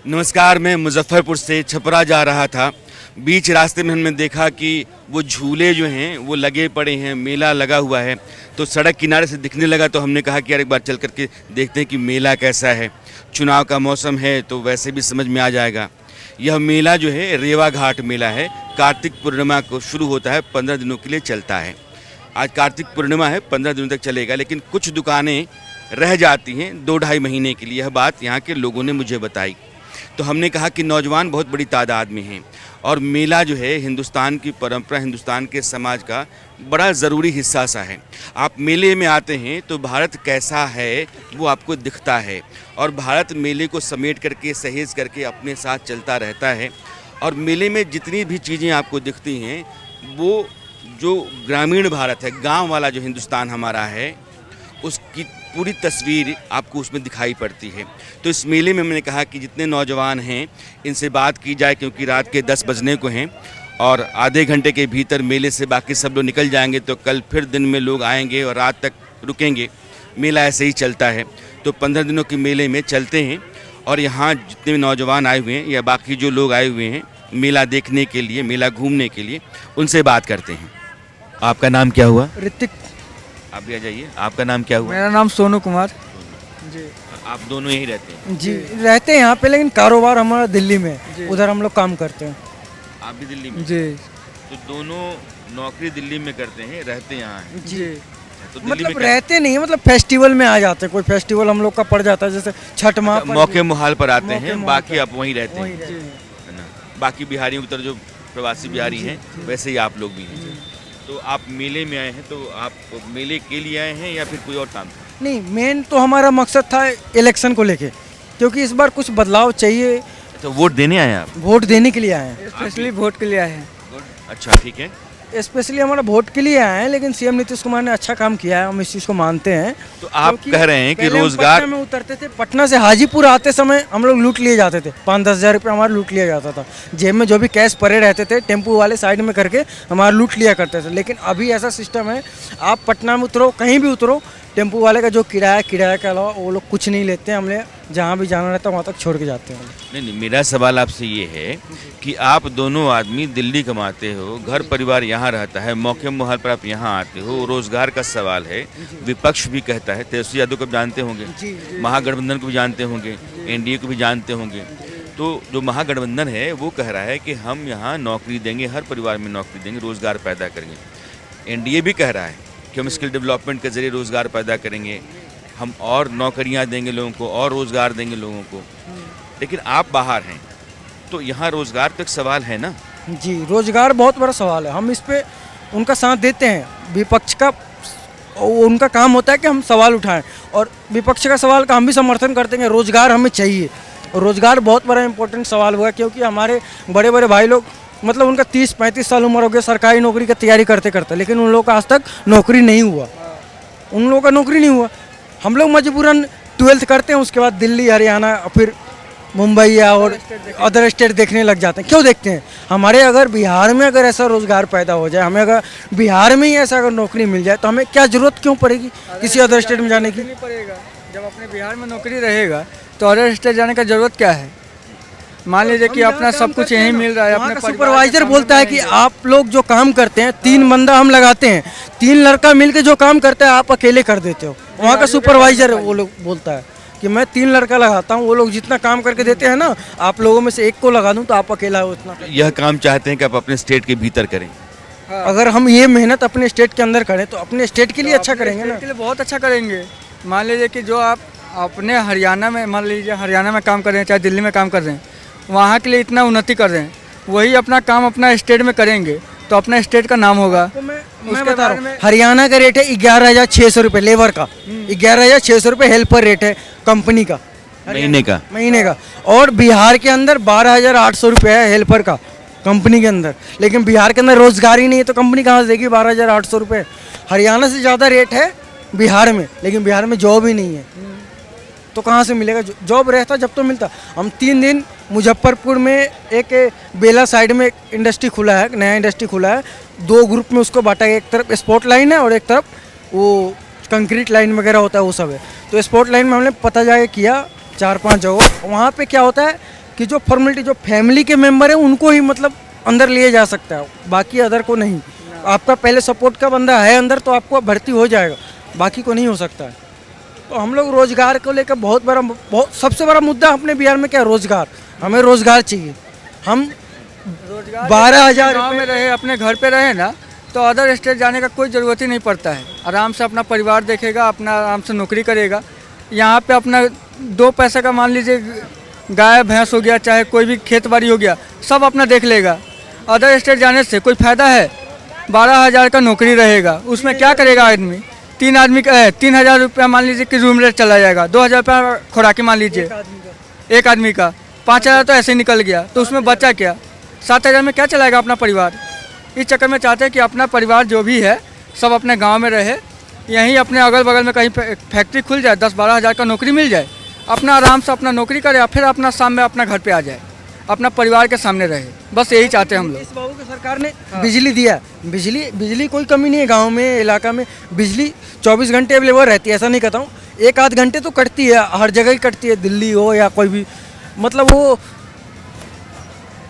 नमस्कार। मैं मुजफ्फरपुर से छपरा जा रहा था। बीच रास्ते में हमने देखा कि वो झूले जो हैं वो लगे पड़े हैं, मेला लगा हुआ है। तो सड़क किनारे से दिखने लगा तो हमने कहा कि यार एक बार चल करके देखते हैं कि मेला कैसा है। चुनाव का मौसम है तो वैसे भी समझ में आ जाएगा। यह मेला जो है रेवा घाट मेला है। कार्तिक पूर्णिमा को शुरू होता है, 15 दिनों के लिए चलता है। आज कार्तिक पूर्णिमा है, 15 दिनों तक चलेगा, लेकिन कुछ दुकानें रह जाती हैं 2-2.5 महीने के लिए। यह बात यहाँ के लोगों ने मुझे बताई। तो हमने कहा कि नौजवान बहुत बड़ी तादाद में हैं और मेला जो है हिंदुस्तान की परंपरा, हिंदुस्तान के समाज का बड़ा ज़रूरी हिस्सा सा है। आप मेले में आते हैं तो भारत कैसा है वो आपको दिखता है और भारत मेले को समेट करके, सहेज करके अपने साथ चलता रहता है। और मेले में जितनी भी चीज़ें आपको दिखती हैं वो जो ग्रामीण भारत है, गांव वाला जो हिंदुस्तान हमारा है, उसकी पूरी तस्वीर आपको उसमें दिखाई पड़ती है। तो इस मेले में मैंने कहा कि जितने नौजवान हैं इनसे बात की जाए, क्योंकि रात के 10 बजने को हैं और आधे घंटे के भीतर मेले से बाकी सब लोग निकल जाएंगे। तो कल फिर दिन में लोग आएंगे और रात तक रुकेंगे। मेला ऐसे ही चलता है। तो 15 दिनों के मेले में चलते हैं और यहाँ जितने भी नौजवान आए हुए हैं या बाकी जो लोग आए हुए हैं मेला देखने के लिए, मेला घूमने के लिए, उनसे बात करते हैं। आपका नाम क्या हुआ? ऋतिक। आप भी आ जाइए। आपका नाम क्या हुआ? मेरा नाम सोनू कुमार जी। आप दोनों यहीं रहते हैं? जी रहते हैं यहाँ पे, लेकिन कारोबार हमारा दिल्ली में है, उधर हम लोग काम करते हैं। आप भी दिल्ली में? जी। तो दोनों नौकरी दिल्ली में करते हैं, रहते यहाँ हैं? जी। तो दिल्ली मतलब में रहते नहीं, मतलब फेस्टिवल में आ जाते हैं। कोई फेस्टिवल हम लोग का पड़ जाता है, जैसे छठ माह पर मौके मुहाल पर आते मौके हैं, मुहाल बाकी पर। आप वहीं रहते वहीं हैं, रहते हैं। है ना? बाकी बिहारियों की तरह जो प्रवासी बिहारी हैं वैसे ही आप लोग भी हैं। तो आप मेले में आए हैं, तो आप मेले के लिए आए हैं या फिर कोई और काम था? नहीं, मेन तो हमारा मकसद था इलेक्शन को लेके, क्योंकि इस बार कुछ बदलाव चाहिए। तो वोट देने आए हैं आप? वोट देने के लिए आए हैं। स्पेशली वोट के लिए आए हैं। अच्छा, ठीक है। स्पेशली हमारा वोट के लिए आए हैं, लेकिन सीएम नीतीश कुमार ने अच्छा काम किया है, हम इस चीज़ को मानते हैं। तो आप क्योंकि कह रहे हैं कि पहले हम रोजगार पटना में उतरते थे, पटना से हाजीपुर आते समय हम लोग लूट लिए जाते थे। 5-10 हज़ार रुपये हमारा लूट लिया जाता था। जेब में जो भी कैश पड़े रहते थे, टेम्पू वाले साइड में करके हमारा लूट लिया करते थे। लेकिन अभी ऐसा सिस्टम है, आप पटना में उतरो, कहीं भी उतरो, टेम्पू वाले का जो किराया के अलावा वो लोग कुछ नहीं लेते हैं। हमने जहाँ भी जाना रहता है वहाँ तक छोड़ के जाते हैं। नहीं, मेरा सवाल आपसे ये है कि आप दोनों आदमी दिल्ली कमाते हो, घर परिवार यहाँ रहता है, मौके मुहाल पर आप यहाँ आते हो, रोजगार का सवाल है। विपक्ष भी कहता है, तेजस्वी यादव को भी जानते होंगे, महागठबंधन को भी जानते होंगे, एनडीए को भी जानते होंगे। तो जो महागठबंधन है वो कह रहा है कि हम यहाँ नौकरी देंगे, हर परिवार में नौकरी देंगे, रोजगार पैदा करेंगे। एनडीए भी कह रहा है कि हम स्किल डेवलपमेंट के जरिए रोजगार पैदा करेंगे, हम और नौकरियां देंगे लोगों को और रोजगार देंगे लोगों को। लेकिन आप बाहर हैं तो यहाँ रोजगार तो एक सवाल है ना? जी, रोजगार बहुत बड़ा सवाल है। हम इस पे उनका साथ देते हैं। विपक्ष का उनका काम होता है कि हम सवाल उठाएं, और विपक्ष का सवाल का हम भी समर्थन करते हैं। रोजगार हमें चाहिए, और रोजगार बहुत बड़ा इंपॉर्टेंट सवाल हुआ, क्योंकि हमारे बड़े बड़े भाई लोग, मतलब उनका 30-35 साल उम्र हो गया सरकारी नौकरी की तैयारी करते करते, लेकिन उन लोगों का आज तक नौकरी नहीं हुआ। उन लोगों का नौकरी नहीं हुआ। हम लोग मजबूरन 12th करते हैं, उसके बाद दिल्ली, हरियाणा, फिर मुंबई या और अदर स्टेट देखने लग जाते हैं। क्यों देखते हैं? हमारे अगर बिहार में अगर ऐसा रोजगार पैदा हो जाए, हमें अगर बिहार में ही ऐसा अगर नौकरी मिल जाए, तो हमें क्या जरूरत क्यों पड़ेगी किसी अदर स्टेट में जाने की? नहीं पड़ेगा। जब अपने बिहार में नौकरी रहेगा तो अदर स्टेट जाने का जरूरत क्या है? मान लीजिए कि अपना सब कुछ यहीं मिल रहा है। अपने सुपरवाइजर बोलता है कि आप लोग जो काम करते हैं, 3 बंदा हम लगाते हैं, 3 लड़का मिलके जो काम करते हैं आप अकेले कर देते हो। वहाँ का सुपरवाइजर वो लोग बोलता है कि मैं 3 लड़का लगाता हूँ, वो लोग जितना काम करके देते हैं ना, आप लोगों में से एक को लगा दूँ तो आप अकेला हो उतना। यह काम चाहते हैं कि आप अपने स्टेट के भीतर करें। अगर हम ये मेहनत अपने स्टेट के अंदर करें तो अपने स्टेट के लिए अच्छा करेंगे ना। के लिए बहुत अच्छा करेंगे। मान लीजिए कि जो आप अपने हरियाणा में, मान लीजिए हरियाणा में काम कर रहे हैं, चाहे दिल्ली में काम कर रहे हैं, वहाँ के लिए इतना उन्नति कर रहे हैं, वही अपना काम अपना स्टेट में करेंगे तो अपना स्टेट का नाम होगा। तो मैं बता रहा हूँ, हरियाणा का रेट है 11,600 रुपये लेबर का, 11,600 रुपये हेल्पर रेट है कंपनी का महीने का। और बिहार के अंदर 12,800 रुपये है हेल्पर का कंपनी के अंदर। लेकिन बिहार के अंदर रोजगार ही नहीं है तो कंपनी कहाँ से देगी 12,800 रुपये? हरियाणा से ज़्यादा रेट है बिहार में, लेकिन बिहार में जॉब ही नहीं है, तो कहाँ से मिलेगा? जॉब रहता जब तो मिलता। हम 3 दिन मुजफ्फरपुर में एक बेला साइड में एक इंडस्ट्री खुला है, नया इंडस्ट्री खुला है, 2 ग्रुप में उसको बांटा है। एक तरफ स्पोर्ट लाइन है और एक तरफ वो कंक्रीट लाइन वगैरह होता है, वो सब है। तो स्पोर्ट लाइन में हमने पता जाके किया 4-5 जगह। वहाँ पे क्या होता है कि जो फॉर्मेलिटी जो फैमिली के मेंबर है उनको ही मतलब अंदर लिए जा सकता है, बाकी अदर को नहीं। आपका पहले सपोर्ट का बंदा है अंदर तो आपको भर्ती हो जाएगा, बाकी को नहीं हो सकता है। तो हम लोग रोजगार को लेकर बहुत सबसे बड़ा मुद्दा अपने बिहार में क्या है? रोजगार। हमें रोजगार चाहिए। हम 12,000 गाँव में रहे, अपने घर पे रहे ना, तो अदर स्टेट जाने का कोई ज़रूरत ही नहीं पड़ता है। आराम से अपना परिवार देखेगा, अपना आराम से नौकरी करेगा। यहाँ पे अपना 2 पैसे का मान लीजिए गाय भैंस हो गया, चाहे कोई भी खेत बाड़ी हो गया, सब अपना देख लेगा। अदर स्टेट जाने से कोई फ़ायदा है? 12,000 का नौकरी रहेगा, उसमें क्या करेगा आदमी? 3,000 रुपया मान लीजिए कि रूम रेंट चला जाएगा, 2,000 रुपया खुराकी मान लीजिए एक आदमी का, 5,000 तो ऐसे ही निकल गया, तो उसमें बचा क्या? 7,000 में क्या चलाएगा अपना परिवार? इस चक्कर में चाहते हैं कि अपना परिवार जो भी है सब अपने गांव में रहे, यहीं अपने अगल बगल में कहीं फैक्ट्री खुल जाए, 10-12 हज़ार का नौकरी मिल जाए, अपना आराम से अपना नौकरी करे, फिर अपना शाम में अपना घर पे आ जाए, अपना परिवार के सामने रहे। बस यही चाहते हैं हम लोग। इस बाबू की सरकार ने बिजली दिया, बिजली कोई कमी नहीं है गांव में, इलाका में बिजली 24 घंटे अवेलेबल रहती है, ऐसा नहीं कहता हूँ, 1-8 घंटे तो कटती है, हर जगह ही कटती है, दिल्ली हो या कोई भी, मतलब वो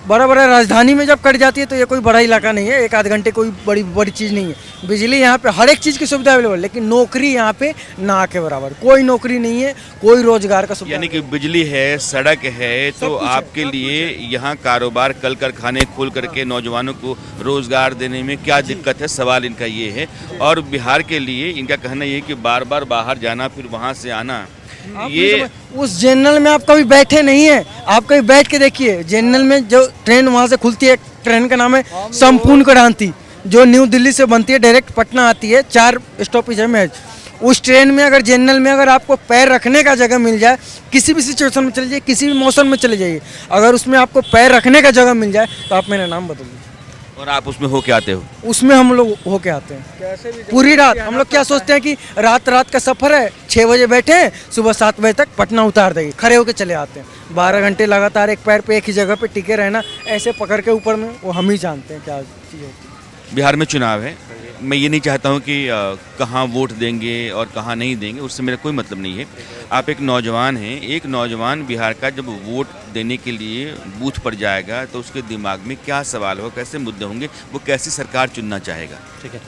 बड़ा राजधानी में जब कट जाती है तो ये कोई बड़ा इलाका नहीं है, 1-8 घंटे कोई बड़ी चीज़ नहीं है। बिजली यहाँ पे हर एक चीज़ की सुविधा अवेलेबल, लेकिन नौकरी यहाँ पे ना के बराबर कोई नौकरी नहीं है, कोई रोजगार का सुविधा। यानी कि बिजली है, सड़क है, तो आपके लिए यहाँ कारोबार कल कारखाने खोल करके नौजवानों को रोजगार देने में क्या दिक्कत है, सवाल इनका ये है। और बिहार के लिए इनका कहना ये है कि बार बार बाहर जाना फिर वहाँ से आना, ये उस जनरल में आप कभी बैठे नहीं है, आप कभी बैठ के देखिए जनरल में, जो ट्रेन वहाँ से खुलती है, ट्रेन का नाम है संपूर्ण क्रांति, जो न्यू दिल्ली से बनती है डायरेक्ट पटना आती है, 4 स्टॉपेज है मैच। उस ट्रेन में अगर जनरल में अगर आपको पैर रखने का जगह मिल जाए, किसी भी सिचुएशन में चले जाइए, किसी भी मौसम में चले जाइए, अगर उसमें आपको पैर रखने का जगह मिल जाए तो आप मेरा नाम बदल दीजिए। और आप उसमें होके आते हो? उसमें हम लोग होके आते हैं पूरी रात। हम लोग क्या सोचते हैं कि रात का सफ़र है, 6 बजे बैठे हैं, सुबह 7 बजे तक पटना उतार देंगे, खड़े होके चले आते हैं। 12 घंटे लगातार एक पैर पे एक ही जगह पे टिके रहना, ऐसे पकड़ के ऊपर में, वो हम ही जानते हैं क्या चीज़ होती है। बिहार में चुनाव है, मैं ये नहीं चाहता हूँ कि कहाँ वोट देंगे और कहाँ नहीं देंगे, उससे मेरा कोई मतलब नहीं है। आप एक नौजवान हैं, एक नौजवान बिहार का जब वोट देने के लिए बूथ पर जाएगा तो उसके दिमाग में क्या सवाल होगा, कैसे मुद्दे होंगे, वो कैसी सरकार चुनना चाहेगा? ठीक है,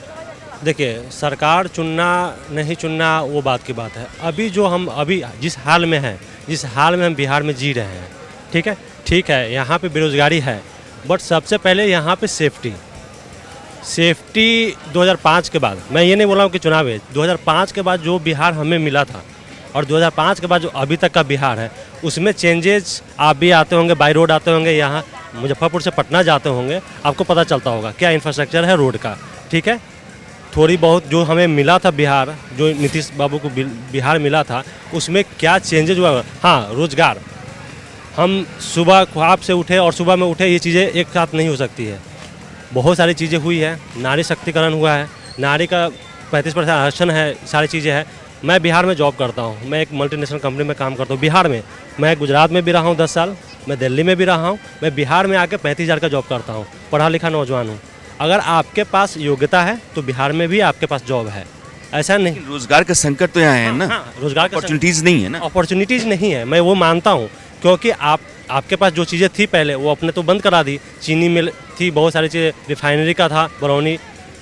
देखिए सरकार चुनना नहीं चुनना वो बात की बात है। अभी जो हम अभी जिस हाल में हैं, जिस हाल में हम बिहार में जी रहे हैं, ठीक है, यहाँ पे बेरोजगारी है, बट सबसे पहले यहाँ पे सेफ्टी 2005 के बाद, मैं ये नहीं बोल रहा हूँ कि चुनाव है, 2005 के बाद जो बिहार हमें मिला था और 2005 के बाद जो अभी तक का बिहार है, उसमें चेंजेस आप भी आते होंगे, बाई रोड आते होंगे, यहाँ मुजफ्फरपुर से पटना जाते होंगे, आपको पता चलता होगा क्या इंफ्रास्ट्रक्चर है रोड का। ठीक है, थोड़ी बहुत जो हमें मिला था बिहार, जो नीतीश बाबू को बिहार मिला था, उसमें क्या चेंजेज हुआ? हाँ, रोजगार। हम सुबह ख्वाब से उठे और सुबह में उठे, ये चीज़ें एक साथ नहीं हो सकती है। बहुत सारी चीज़ें हुई है, नारी शक्तिकरण हुआ है, नारी का 35% आरक्षण है, सारी चीज़ें हैं। मैं बिहार में जॉब करता हूँ, मैं एक मल्टीनेशनल कंपनी में काम करता हूँ बिहार में। मैं गुजरात में भी रहा हूँ 10 साल, मैं दिल्ली में भी रहा हूँ, मैं बिहार में आके 35,000 का जॉब करता हूँ, पढ़ा लिखा नौजवान हूँ। अगर आपके पास योग्यता है तो बिहार में भी आपके पास जॉब है, ऐसा नहीं। रोजगार का संकट तो यहाँ है ना, रोजगार का अपॉर्चुनिटीज़ नहीं है ना, अपॉर्चुनिटीज़ नहीं है, मैं वो मानता हूँ, क्योंकि आपके पास जो चीज़ें थी पहले वो अपने तो बंद करा दी। चीनी मिल थी, बहुत सारी चीज़ें, रिफाइनरी का था, बरौनी,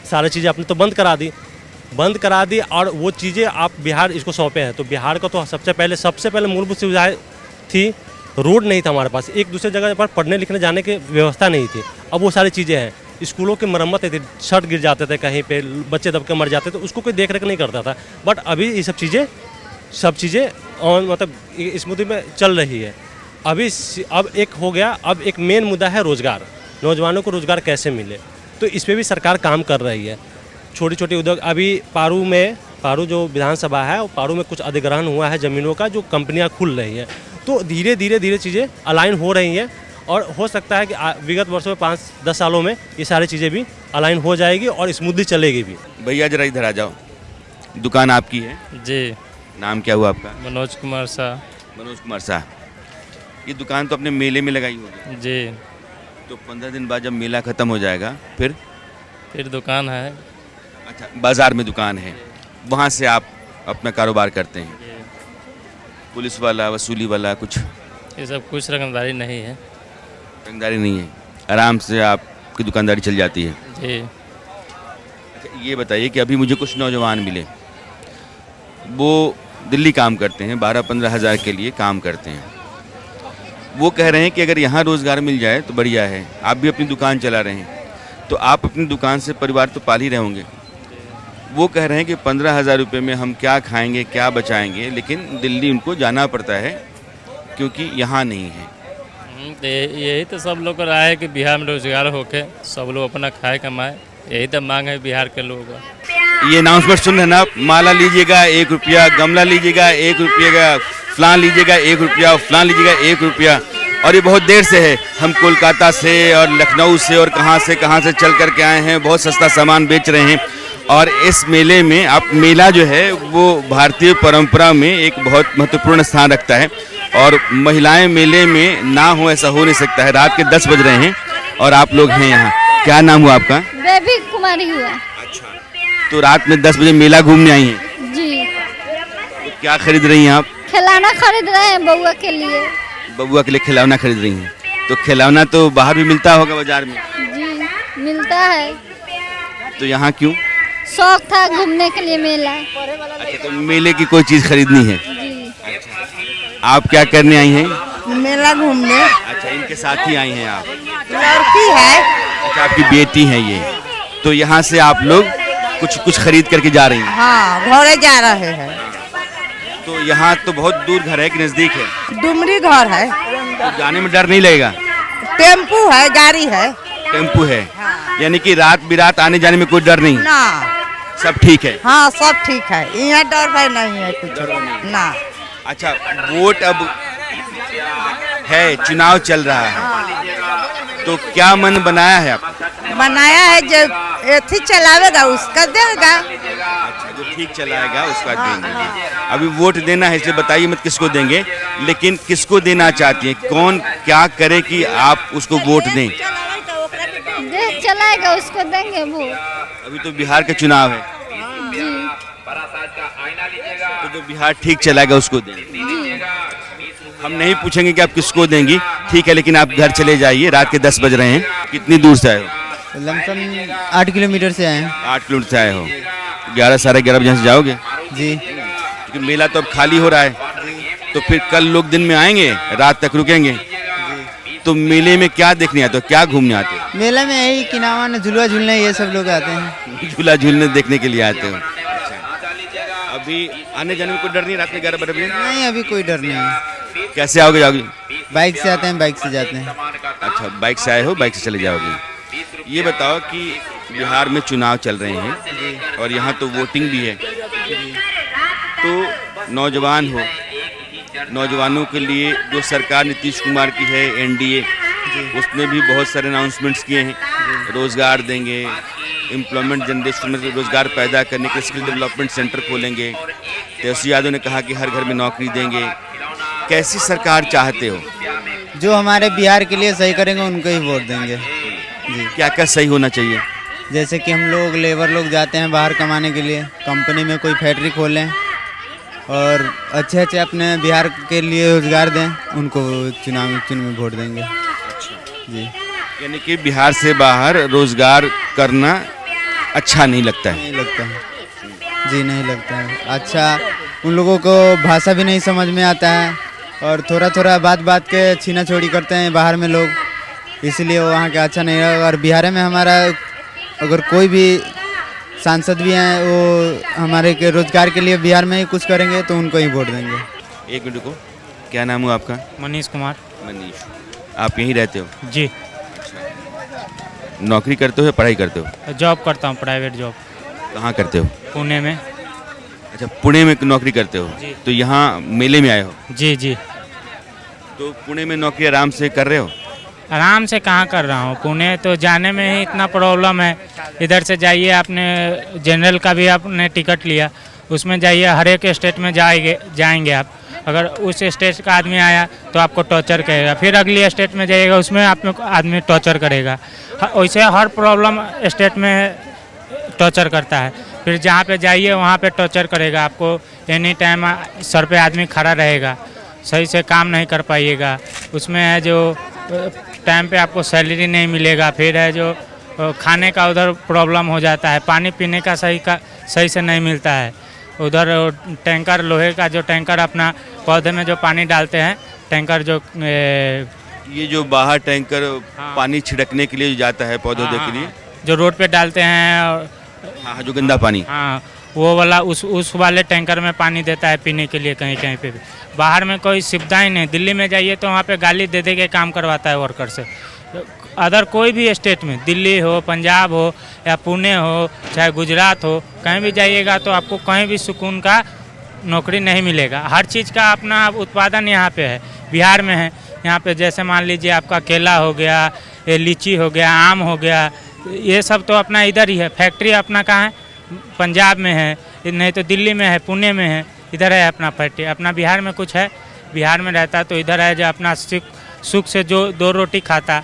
सारी चीज़ें आपने तो बंद करा दी और वो चीज़ें आप बिहार इसको सौंपे हैं। तो बिहार को तो सबसे पहले मूलभूत सुविधाएं थी, रोड नहीं था हमारे पास, एक दूसरे जगह पर पढ़ने लिखने जाने की व्यवस्था नहीं थी। अब वो सारी चीज़ें हैं, स्कूलों की मरम्मत थी, छत गिर जाते थे कहीं पे, बच्चे दब के मर जाते थे, उसको कोई देख रेख नहीं करता था। बट अभी ये सब चीज़ें और मतलब स्मूथी में चल रही है। अब एक हो गया, अब एक मेन मुद्दा है रोज़गार, नौजवानों को रोज़गार कैसे मिले, तो इस पर भी सरकार काम कर रही है। छोटी छोटी उद्योग, अभी पारू जो विधानसभा है, पारू में कुछ अधिग्रहण हुआ है ज़मीनों का, जो कंपनियां खुल रही हैं, तो धीरे धीरे चीज़ें अलाइन हो रही हैं और हो सकता है कि विगत वर्षों में 5-10 सालों में ये सारी चीज़ें भी अलाइन हो जाएगी और स्मूथली चलेगी भी। भैया जरा इधर आ जाओ, दुकान आपकी है जी। नाम क्या हुआ आपका? मनोज कुमार शाह। मनोज कुमार शाह। ये दुकान तो अपने मेले में लगाई होगी जी। तो 15 दिन बाद जब मेला ख़त्म हो जाएगा फिर दुकान है। अच्छा, बाज़ार में दुकान है, वहाँ से आप अपना कारोबार करते हैं? पुलिस वाला, वसूली वाला कुछ? ये सब कुछ रकमदारी नहीं है। रंगदारी नहीं है, आराम से आपकी दुकानदारी चल जाती है। जी। अच्छा, ये बताइए कि अभी मुझे कुछ नौजवान मिले, वो दिल्ली काम करते हैं, 12-15 हज़ार के लिए काम करते हैं। वो कह रहे हैं कि अगर यहाँ रोज़गार मिल जाए तो बढ़िया है। आप भी अपनी दुकान चला रहे हैं, तो आप अपनी दुकान से परिवार तो पाल ही रहे होंगे। वो कह रहे हैं कि 15,000 रुपये में हम क्या खाएंगे, क्या बचाएंगे, लेकिन दिल्ली उनको जाना पड़ता है क्योंकि यहाँ नहीं है। तो यही तो सब लोग का राय है कि बिहार में रोजगार होके सब लोग अपना खाए कमाए, यही तो मांग है बिहार के लोगों का। ये अनाउंसमेंट सुन रहे हैं ना, माला लीजिएगा 1 रुपया, गमला लीजिएगा 1 रुपये का, फलान लीजिएगा 1 रुपया, फलान लीजिएगा 1 रुपया। और ये बहुत देर से है, हम कोलकाता से और लखनऊ से और कहाँ से चल कर के आए हैं, बहुत सस्ता सामान बेच रहे हैं। और इस मेले में आप मेला जो है वो भारतीय परंपरा में एक बहुत महत्वपूर्ण स्थान रखता है और महिलाएं मेले में ना हो ऐसा हो नहीं सकता है। रात के 10 बज रहे हैं और आप लोग हैं यहाँ। क्या नाम हुआ आपका? बेबी कुमारी हुआ। अच्छा, तो रात में 10 बजे मेला घूमने आई हैं? जी। तो क्या खरीद रही हैं आप? खिलौना खरीद रहे हैं बउआ के लिए। बबुआ के लिए खिलौना खरीद रही हैं। तो खिलौना तो बाहर भी मिलता होगा बाजार में? जी मिलता है। तो यहाँ क्यों? शौक था घूमने के लिए मेला। अच्छा, तो मेले की कोई चीज़ खरीदनी है। जी। आप क्या करने आई हैं? मेला घूमने। अच्छा, इनके साथ ही आई हैं आप? लड़की है। अच्छा, आपकी बेटी है ये। तो यहाँ से आप लोग कुछ खरीद करके जा रही हैं? हाँ, घरे जा रहे हैं। तो यहाँ तो बहुत दूर घर है कि नज़दीक है? डुमरी घर है। तो जाने में डर नहीं लगेगा? टेम्पू है, गाड़ी है। टेम्पू है, यानी कि रात बिरात आने जाने में कोई डर नहीं? ना, सब ठीक है? हाँ सब ठीक है, यहाँ डर भय नहीं है कुछ ना। अच्छा, वोट अब है, चुनाव चल रहा है, तो क्या मन बनाया है आप? बनाया है जो एथी चलावेगा उसका देगा। अच्छा, जो ठीक चलाएगा उसका देंगे। अभी वोट देना है, इसलिए बताइए मत किसको देंगे, लेकिन किसको देना चाहती हैं? कौन क्या करे कि आप उसको वोट दें? देश चलाएगा उसको देंगे वो। अभी तो बिहार का चुनाव है, जी। तो जो बिहार ठीक चलाएगा उसको देंगे। हम नहीं पूछेंगे कि आप किसको देंगी, ठीक है, लेकिन आप घर चले जाइए, रात के 10 बज रहे हैं। कितनी दूर से आए हो? लमसम 8 किलोमीटर से आए हैं। 8 किलोमीटर से आए हो। 11 साढ़े 11 बजे से जाओगे? जी। क्योंकि मेला तो अब खाली हो रहा है, तो फिर कल लोग दिन में आएंगे, रात तक रुकेंगे। तो मेले में क्या देखने आते हो, क्या घूमने आते हो? मेला में यही किनावा न झुलवा झूलने ये सब लोग आते हैं। झूला झूलने देखने के लिए आते हो? अभी आने जाने में कोई डर नहीं? रात में 11 बजे नहीं, अभी कोई डर नहीं है। कैसे आओगे, जाओगे? बाइक से आते हैं, बाइक से जाते हैं। अच्छा, बाइक से आए हो, बाइक से चले जाओगे। ये बताओ कि बिहार में चुनाव चल रहे हैं और यहाँ तो वोटिंग भी है, तो नौजवान हो, नौजवानों के लिए जो सरकार नीतीश कुमार की है एनडीए, उसने भी बहुत सारे अनाउंसमेंट्स किए हैं, रोज़गार देंगे, एम्प्लॉयमेंट जनरेशन में रोज़गार पैदा करने के स्किल डेवलपमेंट सेंटर खोलेंगे। तेजस्वी यादव ने कहा कि हर घर में नौकरी देंगे। कैसी सरकार चाहते हो? जो हमारे बिहार के लिए सही करेंगे उनको ही वोट देंगे। जी। क्या क्या सही होना चाहिए? जैसे कि हम लोग लेबर लोग जाते हैं बाहर कमाने के लिए, कंपनी में कोई फैक्ट्री खोलें और अच्छे अच्छे अपने बिहार के लिए रोजगार दें, उनको चुनाव में वोट देंगे। जी। यानी कि बिहार से बाहर रोज़गार करना अच्छा नहीं लगता है? नहीं लगता है जी, नहीं लगता है अच्छा। उन लोगों को भाषा भी नहीं समझ में आता है और थोड़ा थोड़ा बात बात के छीना छोड़ी करते हैं बाहर में लोग, इसलिए वो वहाँ का अच्छा नहीं है। और बिहार में हमारा अगर कोई भी सांसद भी हैं वो हमारे के रोजगार के लिए बिहार में ही कुछ करेंगे तो उनको ही वोट देंगे। एक मिनट को, क्या नाम हुआ आपका? मनीष कुमार। मनीष, आप यहीं रहते हो? जी। नौकरी करते हो या पढ़ाई करते हो? जॉब करता हूँ, प्राइवेट जॉब। कहाँ करते हो? पुणे में। अच्छा, पुणे में नौकरी करते हो? जी। तो यहाँ मेले में आए हो? जी जी। तो पुणे में नौकरी आराम से कर रहे हो? आराम से कहाँ कर रहा हूँ, पुणे तो जाने में ही इतना प्रॉब्लम है। इधर से जाइए, आपने जनरल का भी आपने टिकट लिया, उसमें जाइए, हर एक स्टेट में जाएंगे आप। अगर उस स्टेट का आदमी आया तो आपको टॉर्चर करेगा, फिर अगली स्टेट में जाइएगा उसमें आदमी टॉर्चर करेगा। वैसे हर प्रॉब्लम स्टेट में टॉर्चर करता है। फिर जहाँ पे जाइए वहाँ पे टॉर्चर करेगा आपको, एनी टाइम सर पे आदमी खड़ा रहेगा। सही से काम नहीं कर पाइएगा। उसमें है जो टाइम पे आपको सैलरी नहीं मिलेगा, फिर है जो खाने का उधर प्रॉब्लम हो जाता है, पानी पीने का सही से नहीं मिलता है। उधर टैंकर लोहे का जो टैंकर अपना पौधे में जो पानी डालते हैं, टैंकर जो ये जो बाहर टैंकर पानी छिड़कने के लिए जाता है पौधों के लिए, जो रोड पे डालते हैं, और हाँ जो गंदा पानी, हाँ वो वाला उस वाले टैंकर में पानी देता है पीने के लिए। कहीं कहीं पे भी बाहर में कोई सुविधा ही नहीं। दिल्ली में जाइए तो वहाँ पे गाली दे दे के काम करवाता है वर्कर से। अदर कोई भी स्टेट में, दिल्ली हो, पंजाब हो या पुणे हो, चाहे गुजरात हो, कहीं भी जाइएगा तो आपको कहीं भी सुकून का नौकरी नहीं मिलेगा। हर चीज़ का अपना उत्पादन यहाँ पे है, बिहार में है। यहाँ पे जैसे मान लीजिए आपका केला हो गया, ये लीची हो गया, आम हो गया, ये सब तो अपना इधर ही है। फैक्ट्री अपना कहाँ है? पंजाब में है, नहीं तो दिल्ली में है, पुणे में है, इधर है अपना फैक्ट्री। अपना बिहार में कुछ है? बिहार में रहता तो इधर है जो अपना सुख से जो 2 रोटी खाता।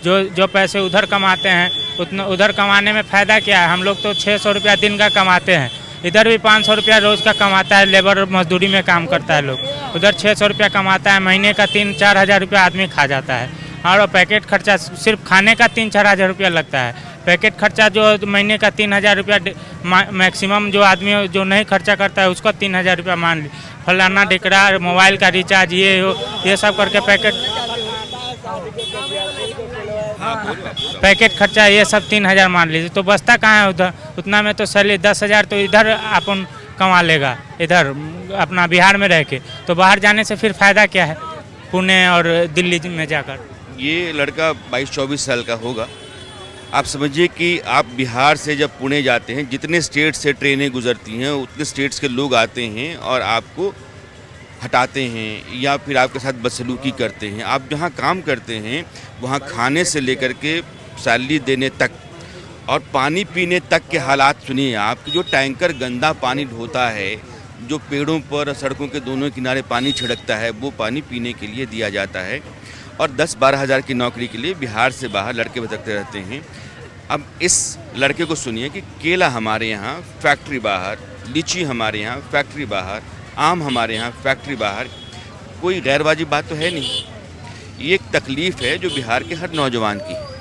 जो पैसे उधर कमाते हैं उतना उधर कमाने में फ़ायदा क्या है? हम लोग तो 600 रुपया दिन का कमाते हैं, इधर भी 500 रुपया रोज़ का कमाता है। लेबर मजदूरी में काम करता है लोग, उधर 600 रुपया कमाता है, महीने का 3-4 हज़ार रुपया आदमी खा जाता है। और पैकेट खर्चा सिर्फ खाने का 3-4 हज़ार रुपया लगता है। पैकेट खर्चा जो महीने का 3,000 रुपया मैक्सिमम जो आदमी जो नहीं खर्चा करता है उसका 3,000 रुपया मान ली। फलाना ढिकरा मोबाइल का रिचार्ज ये सब करके पैकेट खर्चा ये सब 3,000 मान लीजिए, तो बचता कहाँ है उधर? उतना में तो सैलरी 10,000 तो इधर अपन कमा लेगा, इधर अपना बिहार में रह के। तो बाहर जाने से फिर फ़ायदा क्या है पुणे और दिल्ली में जाकर? ये लड़का 22-24 साल का होगा। आप समझिए कि आप बिहार से जब पुणे जाते हैं, जितने स्टेट से ट्रेनें गुजरती हैं उतने स्टेट्स के लोग आते हैं और आपको हटाते हैं या फिर आपके साथ बदसलूकी करते हैं। आप जहाँ काम करते हैं वहाँ खाने से लेकर के सैलरी देने तक और पानी पीने तक के हालात सुनिए आप। जो टैंकर गंदा पानी ढोता है, जो पेड़ों पर सड़कों के दोनों किनारे पानी छिड़कता है, वो पानी पीने के लिए दिया जाता है। और 10-12 हज़ार की नौकरी के लिए बिहार से बाहर लड़के भटकते रहते हैं। अब इस लड़के को सुनिए कि केला हमारे यहाँ, फैक्ट्री बाहर, लीची हमारे यहाँ, फैक्ट्री बाहर, आम हमारे यहाँ, फैक्ट्री बाहर। कोई गैरवाजिब बात तो है नहीं। ये एक तकलीफ़ है जो बिहार के हर नौजवान की है।